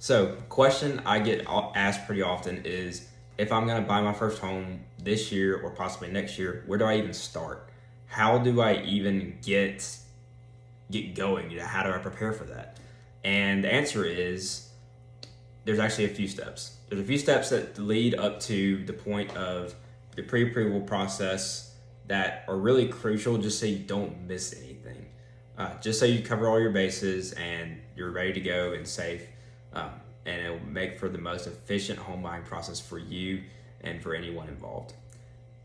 So, question I get asked pretty often is, if I'm going to buy my first home this year or possibly next year, where do I even start? How do I even get going? How do I prepare for that? And the answer is, there's actually a few steps. There's a few steps that lead up to the point of the pre-approval process that are really crucial, just so you don't miss anything. Just so you cover all your bases and you're ready to go and safe. Um, and it'll make for the most efficient home buying process for you and for anyone involved.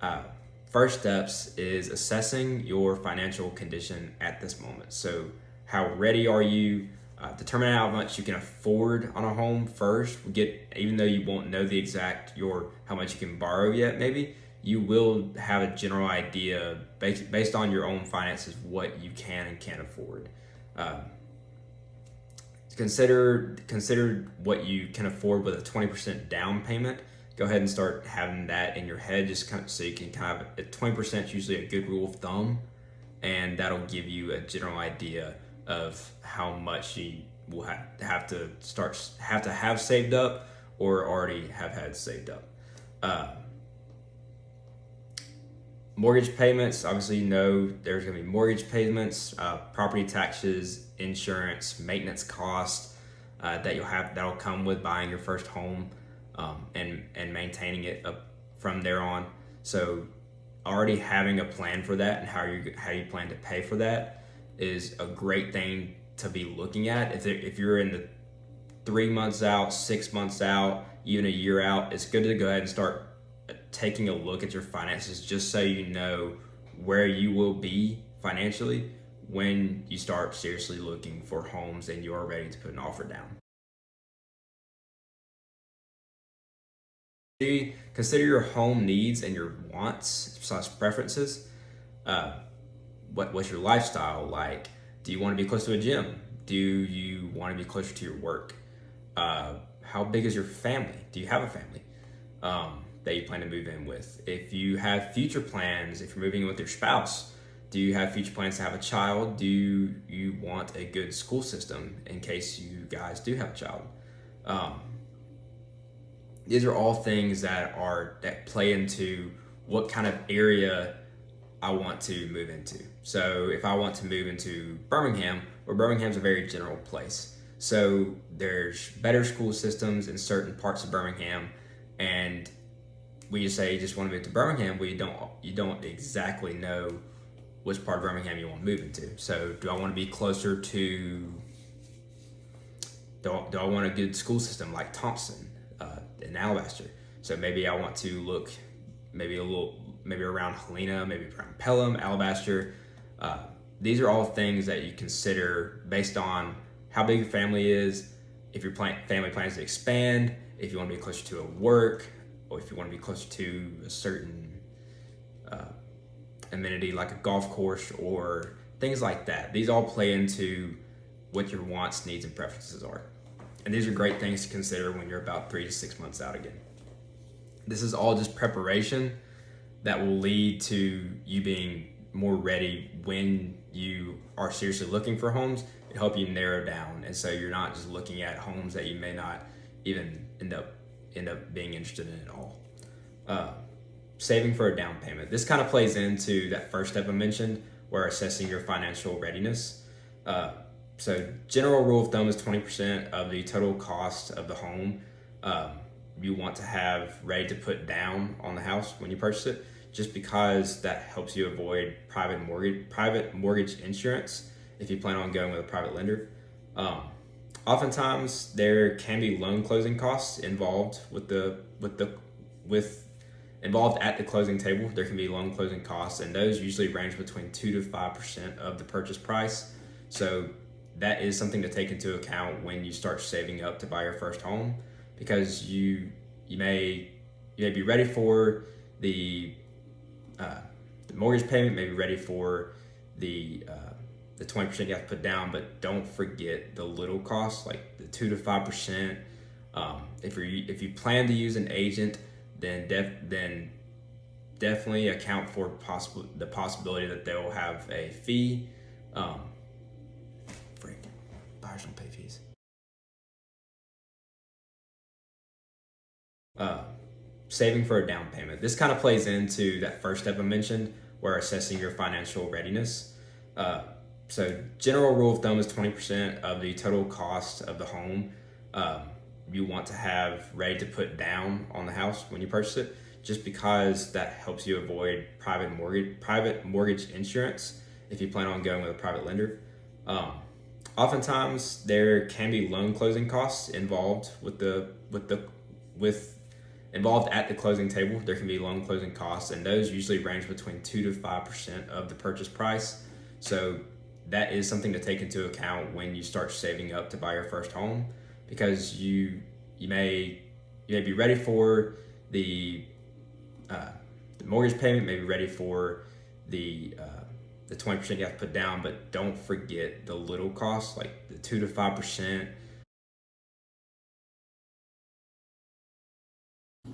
Uh, First steps is assessing your financial condition at this moment. So, how ready are you? Determine how much you can afford on a home first. Even though you won't know the exact how much you can borrow yet, maybe you will have a general idea based on your own finances what you can and can't afford. Um, consider what you can afford with a 20% down payment. Go ahead and start having that in your head, just so you can kind of, 20% is usually a good rule of thumb, and that'll give you a general idea of how much you will have to have saved up or already have had saved up. Mortgage payments, obviously, you know there's going to be mortgage payments, property taxes, insurance, maintenance costs that'll come with buying your first home, and maintaining it up from there on. So already having a plan for that and how you plan to pay for that is a great thing to be looking at. If you're in the 3 months out, 6 months out, even a year out, it's good to go ahead and start taking a look at your finances, just so you know where you will be financially when you start seriously looking for homes and you're ready to put an offer down. Consider your home needs and your wants/preferences. Uh, what's your lifestyle like? Do you want to be close to a gym? Do you want to be closer to your work? How big is your family? Do you have a family that you plan to move in with? If you have future plans, if you're moving in with your spouse, do you have future plans to have a child? Do you want a good school system in case you guys do have a child? These are all things that play into what kind of area I want to move into. So if I want to move into Birmingham, Birmingham's a very general place. So there's better school systems in certain parts of Birmingham, and when you say you just want to move to Birmingham, well, you don't exactly know which part of Birmingham you want to move into. So do I want to be closer to? Do I want a good school system like Thompson in Alabaster? So maybe I want to look maybe around Helena, maybe around Pelham, Alabaster. These are all things that you consider based on how big your family is, if your family plans to expand, if you want to be closer to a work, or if you want to be closer to a certain amenity like a golf course or things like that. These all play into what your wants, needs, and preferences are. And these are great things to consider when you're about 3 to 6 months out again. This is all just preparation that will lead to you being more ready when you are seriously looking for homes and help you narrow down. And so you're not just looking at homes that you may not even end up being interested in at all. Saving for a down payment. This kind of plays into that first step I mentioned, where assessing your financial readiness. So general rule of thumb is 20% of the total cost of the home you want to have ready to put down on the house when you purchase it, just because that helps you avoid private mortgage insurance if you plan on going with a private lender. Oftentimes there can be loan closing costs involved involved at the closing table. There can be loan closing costs, and those usually range between 2 to 5% of the purchase price. So that is something to take into account when you start saving up to buy your first home, because you may be ready for the mortgage payment, may be ready for the 20% you have to put down, but don't forget the little costs like the 2 to 5%. If you plan to use an agent, then definitely account for the possibility that they will have a fee. Buyers don't pay fees. Uh, Saving for a down payment. This kind of plays into that first step I mentioned, where assessing your financial readiness. Uh, so, general rule of thumb is 20% of the total cost of the home um, you want to have ready to put down on the house when you purchase it, just because that helps you avoid private mortgage insurance if you plan on going with a private lender. Um, Oftentimes, there can be loan closing costs involved with involved at the closing table. There can be loan closing costs, and those usually range between 2 to 5% of the purchase price. So that is something to take into account when you start saving up to buy your first home, because you may be ready for the the mortgage payment, may be ready for the 20% you have to put down, but don't forget the little costs like the 2 to 5%.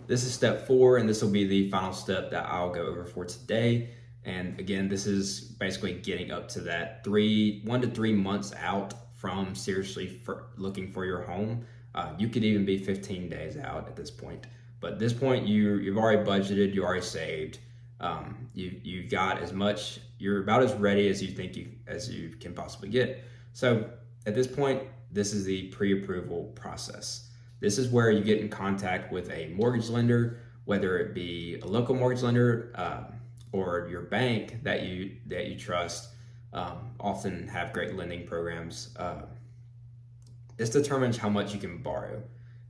This is step 4, and this will be the final step that I'll go over for today. And again, this is basically getting up to that 1 to 3 months out from seriously looking for your home. You could even be 15 days out at this point. But at this point, you've already budgeted, you already saved. You've got as much. You're about as ready as you can possibly get. So at this point, this is the pre-approval process. This is where you get in contact with a mortgage lender, whether it be a local mortgage lender or your bank that you trust. Often have great lending programs. This determines how much you can borrow.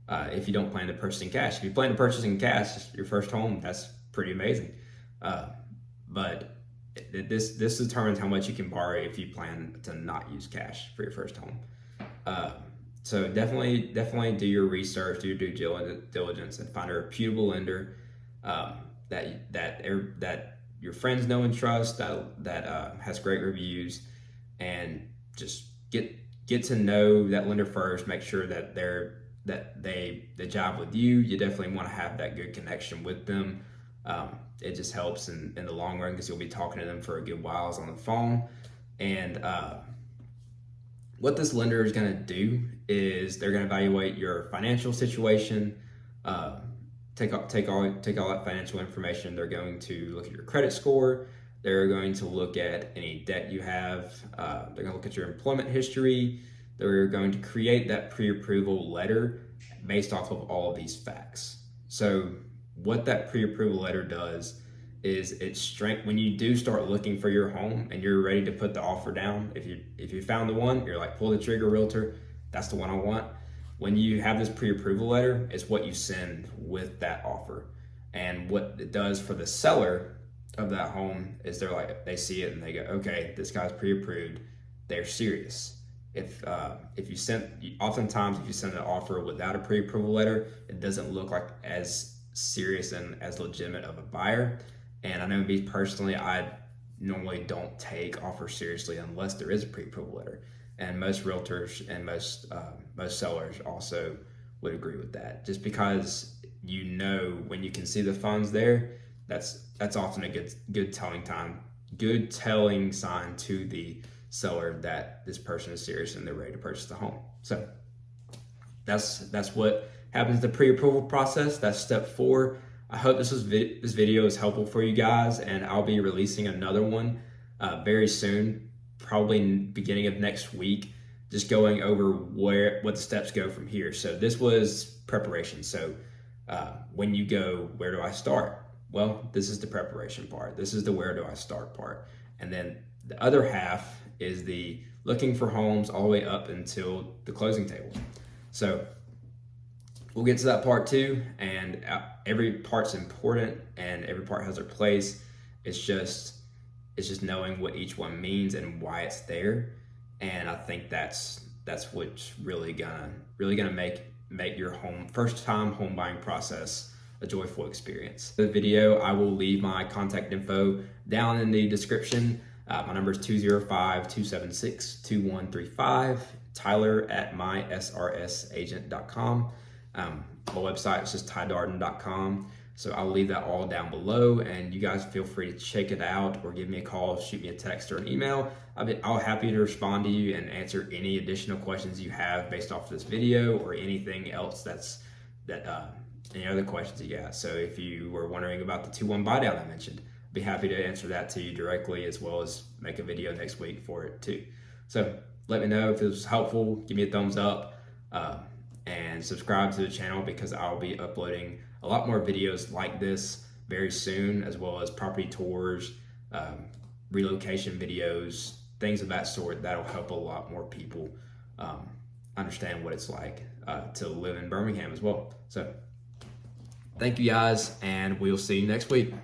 If you don't plan to purchase in cash, if you plan to purchase in cash your first home, that's pretty amazing. But this determines how much you can borrow if you plan to not use cash for your first home. So definitely do your research, do your due diligence, and find a reputable lender that your friends know and trust, that has great reviews, and just get to know that lender first. Make sure that they jive with you. You definitely want to have that good connection with them. It just helps in the long run, because you'll be talking to them for a good while on the phone. And what this lender is going to do is they're going to evaluate your financial situation, take all that financial information. They're going to look at your credit score. They're going to look at any debt you have. They're going to look at your employment history. They're going to create that pre-approval letter based off of all of these facts. So what that pre-approval letter does is when you do start looking for your home and you're ready to put the offer down. If you found the one, you're like, pull the trigger, realtor, that's the one I want. When you have this pre-approval letter, it's what you send with that offer. And what it does for the seller of that home is they see it and they go, okay, this guy's pre-approved, they're serious. Oftentimes if you send an offer without a pre-approval letter, it doesn't look like as serious and as legitimate of a buyer. And I know me personally, I normally don't take offers seriously unless there is a pre-approval letter. And most realtors and most sellers also would agree with that. Just because when you can see the funds there, that's often a good telling sign to the seller that this person is serious and they're ready to purchase the home. So that's what happens in the pre-approval process. That's step 4. I hope this video is helpful for you guys, and I'll be releasing another one very soon, probably in the beginning of next week, just going over what the steps go from here. So this was preparation. So when you go, where do I start? Well, this is the preparation part. This is the where do I start part. And then the other half is the looking for homes all the way up until the closing table. So we'll get to that part too, and every part's important and every part has their place. It's just knowing what each one means and why it's there. And I think that's what's really gonna make your first time home buying process a joyful experience. The video, I will leave my contact info down in the description. My number is 205-276-2135. Tyler at mysrsagent.com. My website is just tydarden.com. So I'll leave that all down below, and you guys feel free to check it out or give me a call, shoot me a text or an email. I'll happy to respond to you and answer any additional questions you have based off of this video or anything else that any other questions you got. So if you were wondering about the 2-1 buy down I mentioned, I'd be happy to answer that to you directly, as well as make a video next week for it too. So let me know if it was helpful. Give me a thumbs up, and subscribe to the channel, because I'll be uploading a lot more videos like this very soon, as well as property tours, relocation videos, things of that sort. That'll help a lot more people understand what it's like to live in Birmingham as well. So thank you guys, and we'll see you next week.